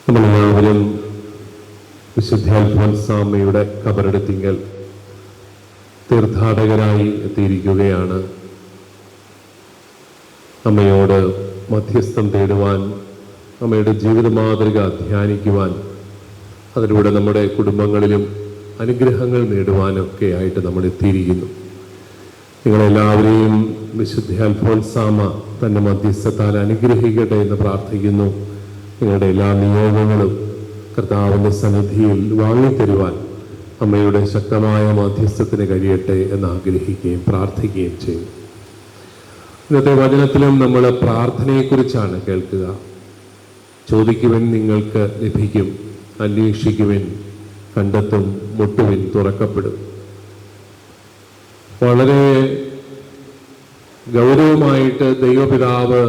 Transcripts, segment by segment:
നമ്മളെല്ലാവരും വിശുദ്ധ അൽഫോൻസാമ്മയുടെ കബറടത്തിങ്കൽ തീർത്ഥാടകരായി എത്തിയിരിക്കുകയാണ്. അമ്മയോട് മധ്യസ്ഥം തേടുവാൻ, അമ്മയുടെ ജീവിത മാതൃക ധ്യാനിക്കുവാൻ, അതിലൂടെ നമ്മുടെ കുടുംബങ്ങളിലും അനുഗ്രഹങ്ങൾ നേടുവാനൊക്കെ ആയിട്ട് നമ്മൾ എത്തിയിരിക്കുന്നു. നിങ്ങളെല്ലാവരെയും വിശുദ്ധ അൽഫോൻസാമ്മ തൻ്റെ മധ്യസ്ഥത്താൽ അനുഗ്രഹിക്കട്ടെ എന്ന് പ്രാർത്ഥിക്കുന്നു. നിങ്ങളുടെ എല്ലാ നിയോഗങ്ങളും കർത്താവിൻ്റെ സന്നിധിയിൽ വാങ്ങിത്തരുവാൻ അമ്മയുടെ ശക്തമായ മധ്യസ്ഥത്തിന് കഴിയട്ടെ എന്ന് ആഗ്രഹിക്കുകയും പ്രാർത്ഥിക്കുകയും ചെയ്യും. ഇന്നത്തെ വചനത്തിലും നമ്മൾ പ്രാർത്ഥനയെക്കുറിച്ചാണ് കേൾക്കുക. ചോദിക്കുവിൻ, നിങ്ങൾക്ക് ലഭിക്കും; അന്വേഷിക്കുവിൻ, കണ്ടെത്തും; മുട്ടുവിൻ, തുറക്കപ്പെടും. വളരെ ഗൗരവമായിട്ട് ദൈവപിതാവ്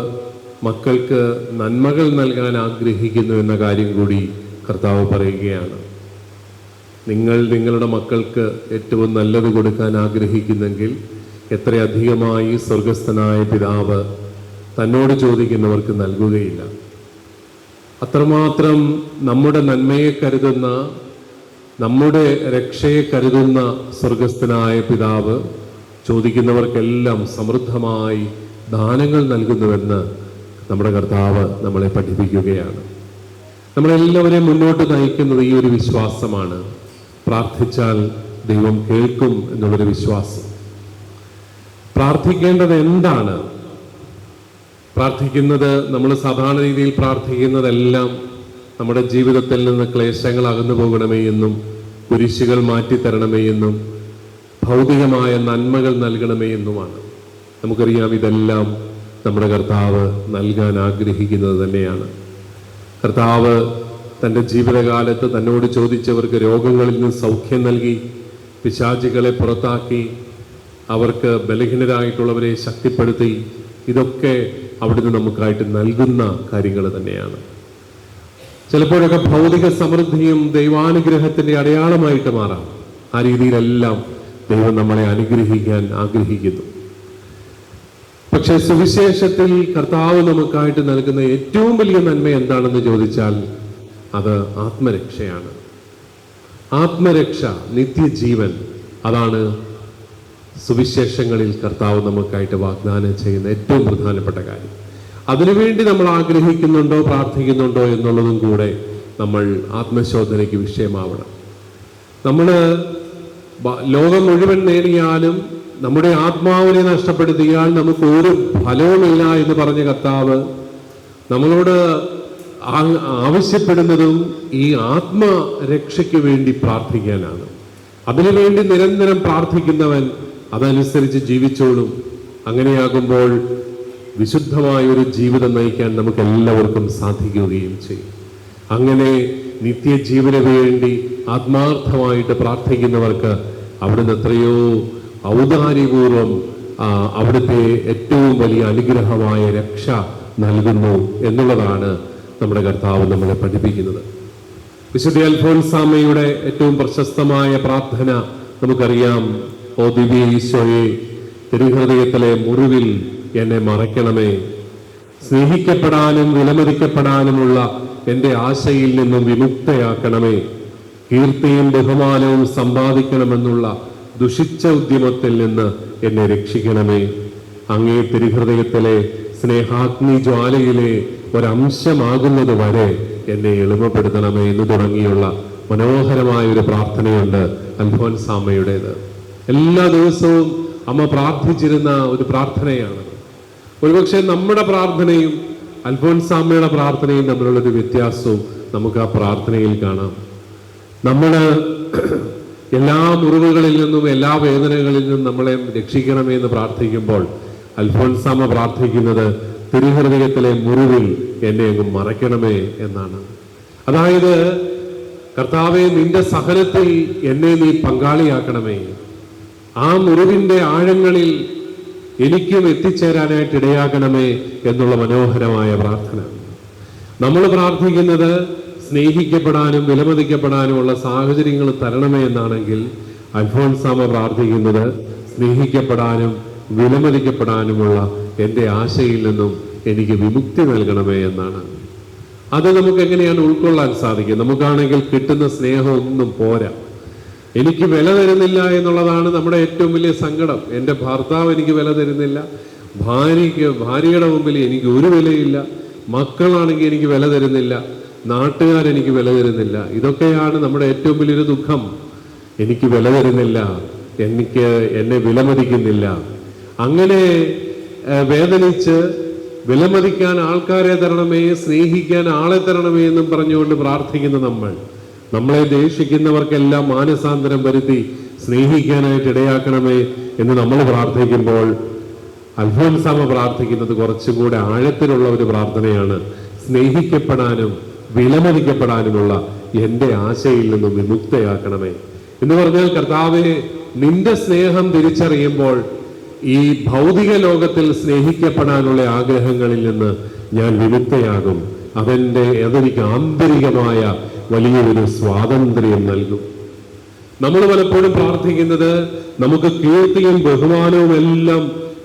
മക്കൾക്ക് നന്മകൾ നൽകാൻ ആഗ്രഹിക്കുന്നു എന്ന കാര്യം കൂടി കർത്താവ് പറയുകയാണ്. നിങ്ങൾ നിങ്ങളുടെ മക്കൾക്ക് ഏറ്റവും നല്ലത് കൊടുക്കാൻ ആഗ്രഹിക്കുന്നെങ്കിൽ എത്രയധികമായി സ്വർഗസ്ഥനായ പിതാവ് തന്നോട് ചോദിക്കുന്നവർക്ക് നൽകുകയില്ല. അത്രമാത്രം നമ്മുടെ നന്മയെ കരുതുന്ന, നമ്മുടെ രക്ഷയെ കരുതുന്ന സ്വർഗസ്ഥനായ പിതാവ് ചോദിക്കുന്നവർക്കെല്ലാം സമൃദ്ധമായി ദാനങ്ങൾ നൽകുന്നുവെന്ന് നമ്മുടെ കർത്താവ് നമ്മളെ പഠിപ്പിക്കുകയാണ്. നമ്മളെല്ലാവരെയും മുന്നോട്ട് നയിക്കുന്നത് ഈ ഒരു വിശ്വാസമാണ്. പ്രാർത്ഥിച്ചാൽ ദൈവം കേൾക്കും എന്നുള്ളൊരു വിശ്വാസം. പ്രാർത്ഥിക്കേണ്ടത് എന്താണ്? പ്രാർത്ഥിക്കുന്നത്, നമ്മൾ സാധാരണ രീതിയിൽ പ്രാർത്ഥിക്കുന്നതെല്ലാം നമ്മുടെ ജീവിതത്തിൽ നിന്ന് ക്ലേശങ്ങൾ അകന്നു പോകണമേ എന്നും, കുരിശുകൾ മാറ്റിത്തരണമേ എന്നും, ഭൗതികമായ നന്മകൾ നൽകണമേ എന്നുമാണ്. നമുക്കറിയാം, ഇതെല്ലാം നമ്മുടെ കർത്താവ് നൽകാൻ ആഗ്രഹിക്കുന്നത് തന്നെയാണ്. കർത്താവ് തൻ്റെ ജീവിതകാലത്ത് തന്നോട് ചോദിച്ചവർക്ക് രോഗങ്ങളിൽ നിന്ന് സൗഖ്യം നൽകി, പിശാചുകളെ പുറത്താക്കി, അവർക്ക് ബലഹീനരായിട്ടുള്ളവരെ ശക്തിപ്പെടുത്തി. ഇതൊക്കെ അവിടുന്ന് നമുക്കായിട്ട് നൽകുന്ന കാര്യങ്ങൾ തന്നെയാണ്. ചിലപ്പോഴൊക്കെ ഭൗതിക സമൃദ്ധിയും ദൈവാനുഗ്രഹത്തിൻ്റെ അടയാളമായിട്ട് മാറാം. ആ രീതിയിലെല്ലാം ദൈവം നമ്മളെ അനുഗ്രഹിക്കാൻ ആഗ്രഹിക്കുന്നു. പക്ഷെ സുവിശേഷത്തിൽ കർത്താവ് നമുക്കായിട്ട് നൽകുന്ന ഏറ്റവും വലിയ നന്മ എന്താണെന്ന് ചോദിച്ചാൽ അത് ആത്മരക്ഷയാണ്. ആത്മരക്ഷ, നിത്യജീവൻ, അതാണ് സുവിശേഷങ്ങളിൽ കർത്താവ് നമുക്കായിട്ട് വാഗ്ദാനം ചെയ്യുന്ന ഏറ്റവും പ്രധാനപ്പെട്ട കാര്യം. അതിനുവേണ്ടി നമ്മൾ ആഗ്രഹിക്കുന്നുണ്ടോ, പ്രാർത്ഥിക്കുന്നുണ്ടോ എന്നുള്ളതും കൂടെ നമ്മൾ ആത്മശോധനയ്ക്ക് വിഷയമാവണം. നമ്മൾ ലോകം മുഴുവൻ നേടിയാലും നമ്മുടെ ആത്മാവിനെ നഷ്ടപ്പെടുത്തിയാൽ നമുക്ക് ഒരു ഫലവുമില്ല എന്ന് പറഞ്ഞ കർത്താവ് നമ്മളോട് ആവശ്യപ്പെടുന്നതും ഈ ആത്മരക്ഷയ്ക്ക് വേണ്ടി പ്രാർത്ഥിക്കാനാണ്. അതിനുവേണ്ടി നിരന്തരം പ്രാർത്ഥിക്കുന്നവൻ അതനുസരിച്ച് ജീവിച്ചോളും. അങ്ങനെയാകുമ്പോൾ വിശുദ്ധമായ ഒരു ജീവിതം നയിക്കാൻ നമുക്ക് എല്ലാവർക്കും സാധിക്കുകയും ചെയ്യും. അങ്ങനെ നിത്യജീവന് വേണ്ടി ആത്മാർത്ഥമായിട്ട് പ്രാർത്ഥിക്കുന്നവർക്ക് അവിടുന്ന് എത്രയോ ഔദാര്യപൂർവം അവിടുത്തെ ഏറ്റവും വലിയ അനുഗ്രഹമായ രക്ഷ നൽകുന്നു എന്നുള്ളതാണ് നമ്മുടെ കർത്താവ് നമ്മളെ പഠിപ്പിക്കുന്നത്. വിശുദ്ധ അൽഫോൻസാമ്മയുടെ ഏറ്റവും പ്രശസ്തമായ പ്രാർത്ഥന നമുക്കറിയാം. ഓ ദിവ്യ ഈശോയെ, തിരുഹൃദയത്തിലെ മുറിവിൽ എന്നെ മറയ്ക്കണമേ. സ്നേഹിക്കപ്പെടാനും വിലമതിക്കപ്പെടാനുമുള്ള എൻ്റെ ആശയിൽ നിന്നും വിമുക്തയാക്കണമേ. കീർത്തിയും ബഹുമാനവും സമ്പാദിക്കണമെന്നുള്ള ദുഷിച്ച ഉദ്യമത്തിൽ നിന്ന് എന്നെ രക്ഷിക്കണമേ. അങ്ങേ തിരുഹൃദയത്തിലെ സ്നേഹാഗ്നി ജ്വാലയിലെ ഒരംശമാകുന്നത് വരെ എന്നെ എളിമപ്പെടുത്തണമേ എന്ന് തുടങ്ങിയുള്ള മനോഹരമായ ഒരു പ്രാർത്ഥനയുണ്ട് അൽഫോൻസാമ്മയുടേത്. എല്ലാ ദിവസവും അമ്മ പ്രാർത്ഥിച്ചിരുന്ന ഒരു പ്രാർത്ഥനയാണ്. ഒരുപക്ഷെ നമ്മുടെ പ്രാർത്ഥനയും അൽഫോൻസാമ്മയുടെ പ്രാർത്ഥനയും തമ്മിലുള്ളൊരു വ്യത്യാസവും നമുക്ക് ആ പ്രാർത്ഥനയിൽ കാണാം. നമ്മൾ എല്ലാ മുറിവുകളിൽ നിന്നും എല്ലാ വേദനകളിൽ നിന്നും നമ്മളെ രക്ഷിക്കണമേ എന്ന് പ്രാർത്ഥിക്കുമ്പോൾ അൽഫോൻസാമ്മ പ്രാർത്ഥിക്കുന്നത് തിരുഹൃദയത്തിലെ മുറിവിൽ എന്നെ അങ്ങ് മറയ്ക്കണമേ എന്നാണ്. അതായത്, കർത്താവെ, നിന്റെ സഹനത്തിൽ എന്നെ നീ പങ്കാളിയാക്കണമേ. ആ മുറിവിൻ്റെ ആഴങ്ങളിൽ എനിക്കും എത്തിച്ചേരാനായിട്ട് ഇടയാക്കണമേ എന്നുള്ള മനോഹരമായ പ്രാർത്ഥന. നമ്മൾ പ്രാർത്ഥിക്കുന്നത് സ്നേഹിക്കപ്പെടാനും വിലമതിക്കപ്പെടാനുമുള്ള സാഹചര്യങ്ങൾ തരണമേ എന്നാണെങ്കിൽ അൽഫോൻസാമ്മ പ്രാർത്ഥിക്കുന്നത് സ്നേഹിക്കപ്പെടാനും വിലമതിക്കപ്പെടാനുമുള്ള എൻ്റെ ആശയിൽ നിന്നും എനിക്ക് വിമുക്തി നൽകണമേ എന്നാണ്. അത് നമുക്ക് എങ്ങനെയാണ് ഉൾക്കൊള്ളാൻ സാധിക്കും? നമുക്കാണെങ്കിൽ കിട്ടുന്ന സ്നേഹമൊന്നും പോരാ. എനിക്ക് വില തരുന്നില്ല എന്നുള്ളതാണ് നമ്മുടെ ഏറ്റവും വലിയ സങ്കടം. എൻ്റെ ഭർത്താവ് എനിക്ക് വില തരുന്നില്ല, ഭാര്യയുടെ മുമ്പിൽ എനിക്ക് ഒരു വിലയില്ല, മക്കളാണെങ്കിൽ എനിക്ക് വില തരുന്നില്ല, നാട്ടുകാരെനിക്ക് വില തരുന്നില്ല. ഇതൊക്കെയാണ് നമ്മുടെ ഏറ്റവും വലിയൊരു ദുഃഖം. എനിക്ക് വില തരുന്നില്ല, എന്നെ വിലമതിക്കുന്നില്ല. അങ്ങനെ വേദനിച്ച് വിലമതിക്കാൻ ആൾക്കാരെ തരണമേ, സ്നേഹിക്കാൻ ആളെ തരണമേ എന്നും പറഞ്ഞുകൊണ്ട് പ്രാർത്ഥിക്കുന്ന നമ്മളെ ദേഷിക്കുന്നവർക്കെല്ലാം മാനസാന്തരം വരുത്തി സ്നേഹിക്കാനായിട്ട് ഇടയാക്കണമേ എന്ന് നമ്മൾ പ്രാർത്ഥിക്കുമ്പോൾ അൽഫോൻസാമ്മ പ്രാർത്ഥിക്കുന്നത് കുറച്ചും കൂടെ ആഴത്തിലുള്ള ഒരു പ്രാർത്ഥനയാണ്. സ്നേഹിക്കപ്പെടാനും വിലമതിക്കപ്പെടാനുമുള്ള എൻ്റെ ആശയിൽ നിന്നും വിമുക്തയാക്കണമേ എന്ന് പറഞ്ഞാൽ, കർത്താവെ, നിന്റെ സ്നേഹം തിരിച്ചറിയുമ്പോൾ ഈ ഭൗതിക ലോകത്തിൽ സ്നേഹിക്കപ്പെടാനുള്ള ആഗ്രഹങ്ങളിൽ നിന്ന് ഞാൻ വിമുക്തയാകും. അതെനിക്ക് ആന്തരികമായ വലിയൊരു സ്വാതന്ത്ര്യം നൽകും. നമ്മൾ പലപ്പോഴും പ്രാർത്ഥിക്കുന്നത് നമുക്ക് കീർത്തിയും ബഹുമാനവും എല്ലാം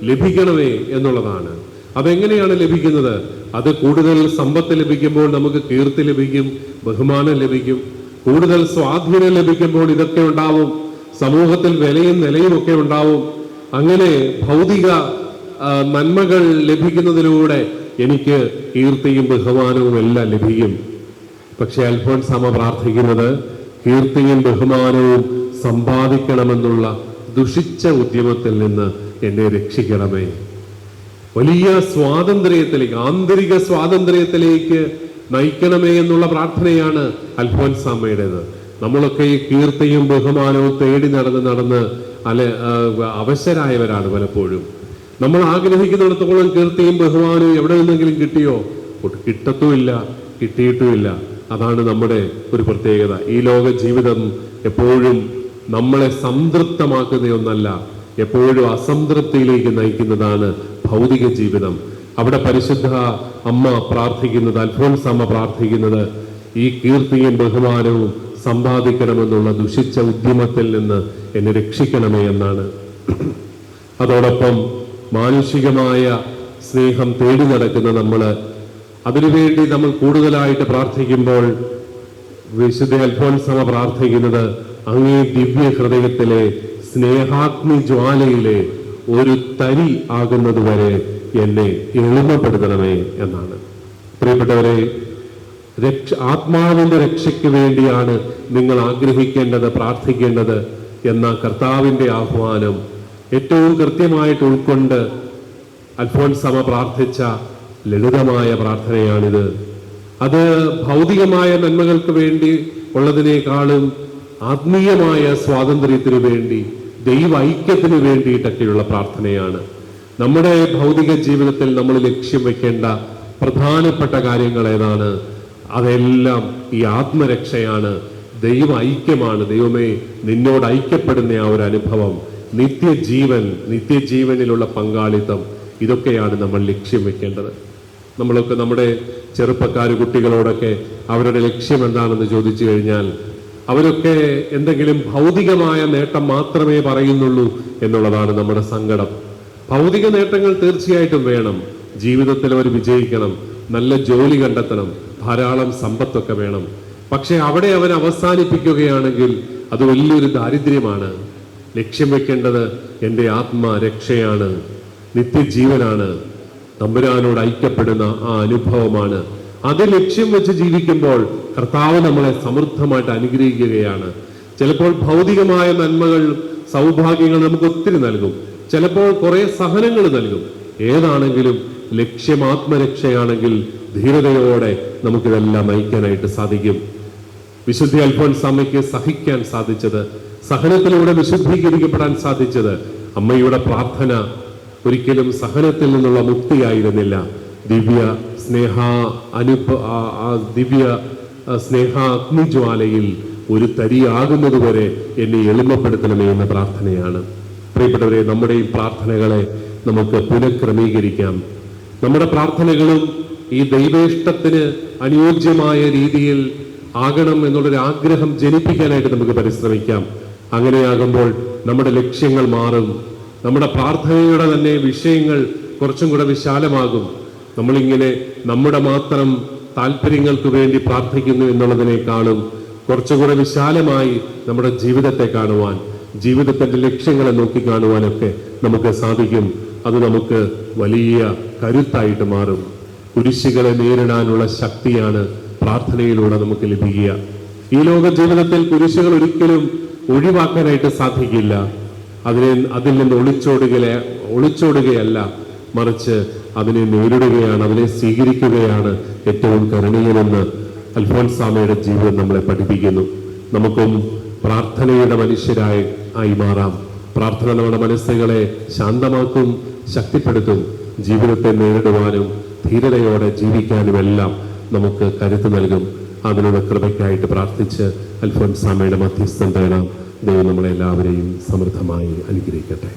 ലഭിക്കണമേ എന്നുള്ളതാണ്. അതെങ്ങനെയാണ് ലഭിക്കുന്നത്? അത് കൂടുതൽ സമ്പത്ത് ലഭിക്കുമ്പോൾ നമുക്ക് കീർത്തി ലഭിക്കും, ബഹുമാനം ലഭിക്കും. കൂടുതൽ സ്വാധീനം ലഭിക്കുമ്പോൾ ഇതൊക്കെ ഉണ്ടാവും. സമൂഹത്തിൽ വിലയും നിലയും ഒക്കെ ഉണ്ടാവും. അങ്ങനെ ഭൗതിക നന്മകൾ ലഭിക്കുന്നതിലൂടെ എനിക്ക് കീർത്തിയും ബഹുമാനവും എല്ലാം ലഭിക്കും. പക്ഷെ അൽഫോൻസാമ്മ പ്രാർത്ഥിക്കുന്നത് കീർത്തിയും ബഹുമാനവും സമ്പാദിക്കണമെന്നുള്ള ദുഷിച്ച ഉദ്യമത്തിൽ നിന്ന് എന്നെ രക്ഷിക്കണമേ. വലിയ സ്വാതന്ത്ര്യത്തിലേക്ക്, ആന്തരിക സ്വാതന്ത്ര്യത്തിലേക്ക് നയിക്കണമേ എന്നുള്ള പ്രാർത്ഥനയാണ് അൽഫോൻസാമ്മയുടേത്. നമ്മളൊക്കെ ഈ കീർത്തിയും ബഹുമാനവും തേടി നടന്ന് അവശരായവരാണ് പലപ്പോഴും. നമ്മൾ ആഗ്രഹിക്കുന്നിടത്തോളം കീർത്തിയും ബഹുമാനവും എവിടെ നിന്നെങ്കിലും കിട്ടിയോ? കിട്ടത്തുമില്ല, കിട്ടിയിട്ടുമില്ല. അതാണ് നമ്മുടെ ഒരു പ്രത്യേകത. ഈ ലോക ജീവിതം എപ്പോഴും നമ്മളെ സംതൃപ്തമാക്കുന്ന ഒന്നല്ല, എപ്പോഴും അസംതൃപ്തിയിലേക്ക് നയിക്കുന്നതാണ് ഭൗതിക ജീവിതം. അവിടെ പരിശുദ്ധ അമ്മ പ്രാർത്ഥിക്കുന്നത്, അൽഫോൻസാമ്മ പ്രാർത്ഥിക്കുന്നത് ഈ കീർത്തിയും ബഹുമാനവും സമ്പാദിക്കണമെന്നുള്ള ദുഷിച്ച ഉദ്യമത്തിൽ നിന്ന് എന്നെ രക്ഷിക്കണമേ എന്നാണ്. അതോടൊപ്പം മാനുഷികമായ സ്നേഹം തേടി നടക്കുന്ന അതിനുവേണ്ടി നമ്മൾ കൂടുതലായിട്ട് പ്രാർത്ഥിക്കുമ്പോൾ വിശുദ്ധ അൽഫോൻസാമ്മ പ്രാർത്ഥിക്കുന്നത് അങ്ങേ ദിവ്യ ഹൃദയത്തിലെ സ്നേഹാഗ്നി ജ്വാലയിലെ ഒരു തരി ആകുന്നത് വരെ എന്നെ എളിമപ്പെടുത്തണമേ എന്നാണ്. പ്രിയപ്പെട്ടവരെ, ആത്മാവിന്റെ രക്ഷയ്ക്ക് വേണ്ടിയാണ് നിങ്ങൾ ആഗ്രഹിക്കേണ്ടത്, പ്രാർത്ഥിക്കേണ്ടത് എന്ന കർത്താവിന്റെ ആഹ്വാനം ഏറ്റവും കൃത്യമായിട്ട് ഉൾക്കൊണ്ട് അൽഫോൻസാമ്മ പ്രാർത്ഥിച്ച ലളിതമായ പ്രാർത്ഥനയാണിത്. അത് ഭൗതികമായ നന്മകൾക്ക് വേണ്ടി ഉള്ളതിനേക്കാളും ആത്മീയമായ സ്വാതന്ത്ര്യത്തിനു വേണ്ടി, ദൈവ ഐക്യത്തിന് വേണ്ടിയിട്ടൊക്കെയുള്ള പ്രാർത്ഥനയാണ്. നമ്മുടെ ഭൗതിക ജീവിതത്തിൽ നമ്മൾ ലക്ഷ്യം വെക്കേണ്ട പ്രധാനപ്പെട്ട കാര്യങ്ങൾ ഏതാണ്? അതെല്ലാം ഈ ആത്മരക്ഷയാണ്, ദൈവ ഐക്യമാണ്. ദൈവമേ, നിന്നോട് ഐക്യപ്പെടുന്ന ആ ഒരു അനുഭവം, നിത്യജീവനിലുള്ള പങ്കാളിത്തം, ഇതൊക്കെയാണ് നമ്മൾ ലക്ഷ്യം വെക്കേണ്ടത്. നമ്മളൊക്കെ നമ്മുടെ കുട്ടികളോടൊക്കെ അവരുടെ ലക്ഷ്യം എന്താണെന്ന് ചോദിച്ചു കഴിഞ്ഞാൽ അവരൊക്കെ എന്തെങ്കിലും ഭൗതികമായ നേട്ടം മാത്രമേ പറയുന്നുള്ളൂ എന്നുള്ളതാണ് നമ്മുടെ സങ്കടം. ഭൗതിക നേട്ടങ്ങൾ തീർച്ചയായിട്ടും വേണം, ജീവിതത്തിൽ അവർ വിജയിക്കണം, നല്ല ജോലി കണ്ടെത്തണം, ധാരാളം സമ്പത്തൊക്കെ വേണം. പക്ഷെ അവിടെ അവൻ അവസാനിപ്പിക്കുകയാണെങ്കിൽ അത് വലിയൊരു ദാരിദ്ര്യമാണ്. ലക്ഷ്യം വെക്കേണ്ടത് എൻ്റെ ആത്മരക്ഷയാണ്, നിത്യജീവനാണ്, തമ്പുരാനോട് ഐക്യപ്പെടുന്ന ആ അനുഭവമാണ്. അത് ലക്ഷ്യം വെച്ച് ജീവിക്കുമ്പോൾ കർത്താവ് നമ്മളെ സമൃദ്ധമായിട്ട് അനുഗ്രഹിക്കുകയാണ്. ചിലപ്പോൾ ഭൗതികമായ നന്മകൾ, സൗഭാഗ്യങ്ങൾ നമുക്ക് ഒത്തിരി നൽകും, ചിലപ്പോൾ കുറെ സഹനങ്ങൾ നൽകും. ഏതാണെങ്കിലും ലക്ഷ്യം ആത്മരക്ഷയാണെങ്കിൽ ധീരതയോടെ നമുക്കിതെല്ലാം നയിക്കാനായിട്ട് സാധിക്കും. വിശുദ്ധ അൽഫോൻസാമ്മയ്ക്ക് സഹിക്കാൻ സാധിച്ചത്, സഹനത്തിലൂടെ വിശുദ്ധീകരിക്കപ്പെടാൻ സാധിച്ചത് അമ്മയുടെ പ്രാർത്ഥന ഒരിക്കലും സഹനത്തിൽ നിന്നുള്ള മുക്തിയായിരുന്നില്ല. ദിവ്യ സ്നേഹ അഗ്നിജ്വാലയിൽ ഒരു തരിയാകുന്നതുവരെ എന്നെ എളിമപ്പെടുത്തണമേ എന്ന പ്രാർത്ഥനയാണ്. പ്രിയപ്പെട്ടവരെ, നമ്മുടെ ഈ പ്രാർത്ഥനകളെ നമുക്ക് പുനഃക്രമീകരിക്കാം. നമ്മുടെ പ്രാർത്ഥനകളും ഈ ദൈവേഷ്ടത്തിന് അനുയോജ്യമായ രീതിയിൽ ആകണം എന്നുള്ളൊരു ആഗ്രഹം ജനിപ്പിക്കാനായിട്ട് നമുക്ക് പരിശ്രമിക്കാം. അങ്ങനെയാകുമ്പോൾ നമ്മുടെ ലക്ഷ്യങ്ങൾ മാറും, നമ്മുടെ പ്രാർത്ഥനയുടെ തന്നെ വിഷയങ്ങൾ കുറച്ചും കൂടെ വിശാലമാകും. നമ്മളിങ്ങനെ നമ്മുടെ മാത്രം താല്പര്യങ്ങൾക്ക് വേണ്ടി പ്രാർത്ഥിക്കുന്നു എന്നുള്ളതിനേക്കാളും കുറച്ചുകൂടെ വിശാലമായി നമ്മുടെ ജീവിതത്തെ കാണുവാൻ, ജീവിതത്തിന്റെ ലക്ഷ്യങ്ങളെ നോക്കിക്കാണുവാനൊക്കെ നമുക്ക് സാധിക്കും. അത് നമുക്ക് വലിയ കരുത്തായിട്ട് മാറും. കുരിശുകളെ നേരിടാനുള്ള ശക്തിയാണ് പ്രാർത്ഥനയിലൂടെ നമുക്ക് ലഭിക്കുക. ഈ ലോക ജീവിതത്തിൽ കുരിശുകൾ ഒരിക്കലും ഒഴിവാക്കാനായിട്ട് സാധിക്കില്ല. അതിൽ നിന്ന് ഒളിച്ചോടുകയല്ല, മറിച്ച് അതിനെ നേരിടുകയാണ്, അതിനെ സ്വീകരിക്കുകയാണ് ഏറ്റവും കരുണീയമെന്ന് അൽഫോൻസാമയുടെ ജീവിതം നമ്മളെ പഠിപ്പിക്കുന്നു. നമുക്കും പ്രാർത്ഥനയുടെ മനുഷ്യരായി മാറാം. പ്രാർത്ഥന നമ്മുടെ മനസ്സുകളെ ശാന്തമാക്കും, ശക്തിപ്പെടുത്തും. ജീവിതത്തെ നേരിടുവാനും ധീരതയോടെ ജീവിക്കാനുമെല്ലാം നമുക്ക് കരുത്ത് നൽകും. അതിനുള്ള കൃപയ്ക്കായിട്ട് പ്രാർത്ഥിച്ച് അൽഫോൻസാമയുടെ മധ്യസ്ഥം തേടാം. ദൈവം നമ്മളെല്ലാവരെയും സമൃദ്ധമായി അനുഗ്രഹിക്കട്ടെ.